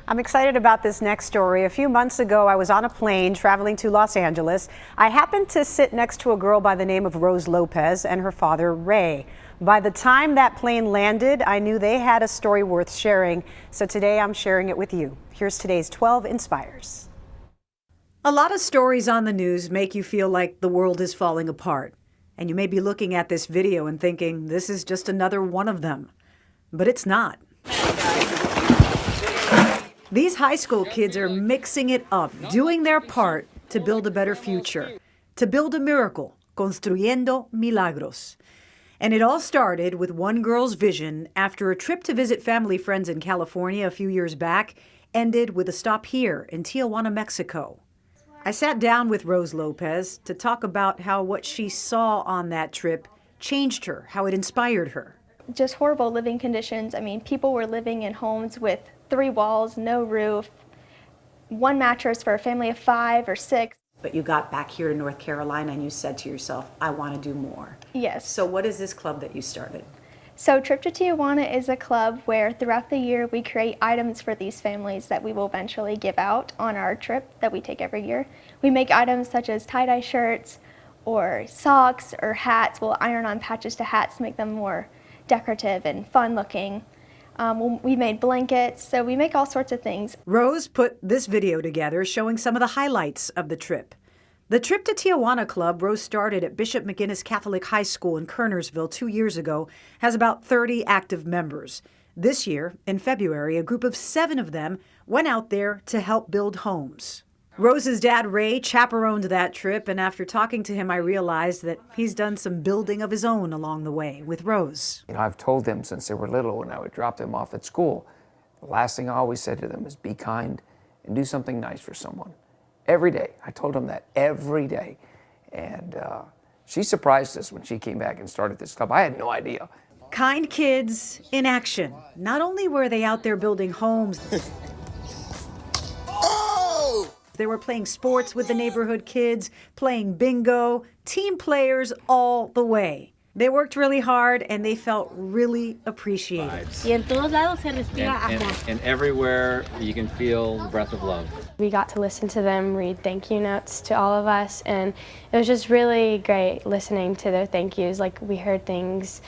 I'm excited about this next story. A few months ago, I was on a plane traveling to Los Angeles. I happened to sit next to a girl by the name of Rose Lopez and her father, Ray. By the time that plane landed, I knew they had a story worth sharing. So today I'm sharing it with you. Here's today's 12 Inspires. A lot of stories on the news make you feel like the world is falling apart. And you may be looking at this video and thinking, this is just another one of them. But it's not. These high school kids are mixing it up, doing their part to build a better future, to build a miracle, construyendo milagros. And it all started with one girl's vision after a trip to visit family friends in California a few years back ended with a stop here in Tijuana, Mexico. I sat down with Rose Lopez to talk about how what she saw on that trip changed her, how it inspired her. Just horrible living conditions. I mean, people were living in homes with 3 walls, no roof, 1 mattress for a family of 5 or 6. But you got back here to North Carolina and you said to yourself, I want to do more. Yes. So what is this club that you started? So Trip to Tijuana is a club where throughout the year we create items for these families that we will eventually give out on our trip that we take every year. We make items such as tie-dye shirts or socks or hats. We'll iron on patches to hats to make them more decorative and fun looking. We made blankets, so we make all sorts of things. Rose put this video together showing some of the highlights of the trip. The Trip to Tijuana Club Rose started at Bishop McGuinness Catholic High School in Kernersville 2 years ago has about 30 active members. This year, in February, a group of 7 of them went out there to help build homes. Rose's dad, Ray, chaperoned that trip, and after talking to him, I realized that he's done some building of his own along the way with Rose. I've told them since they were little when I would drop them off at school, the last thing I always said to them is be kind and do something nice for someone. Every day. I told them that every day. And she surprised us when she came back and started this club. I had no idea. Kind kids in action. Not only were they out there building homes, they were playing sports with the neighborhood kids, playing bingo, team players all the way. They worked really hard and they felt really appreciated. And everywhere you can feel the breath of love. We got to listen to them read thank you notes to all of us, and it was just really great listening to their thank yous. Like, we heard things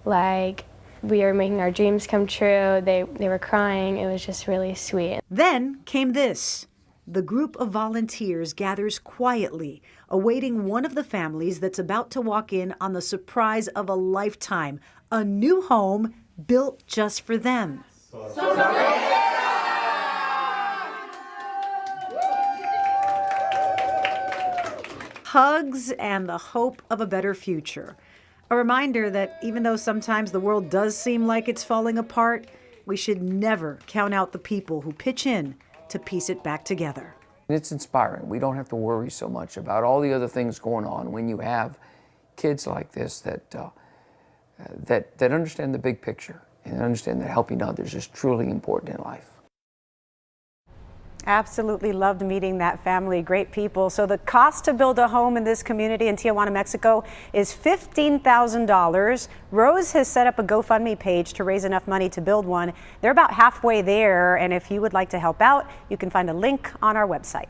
like we are making our dreams come true. They were crying. It was just really sweet. Then came this. The group of volunteers gathers quietly, awaiting one of the families that's about to walk in on the surprise of a lifetime, a new home built just for them. Hugs and the hope of a better future. A reminder that even though sometimes the world does seem like it's falling apart, we should never count out the people who pitch in to piece it back together. It's inspiring. We don't have to worry so much about all the other things going on when you have kids like this that understand the big picture and understand that helping others is truly important in life. Absolutely loved meeting that family, great people. So the cost to build a home in this community in Tijuana, Mexico is $15,000. Rose has set up a GoFundMe page to raise enough money to build one. They're about halfway there, and if you would like to help out, you can find a link on our website.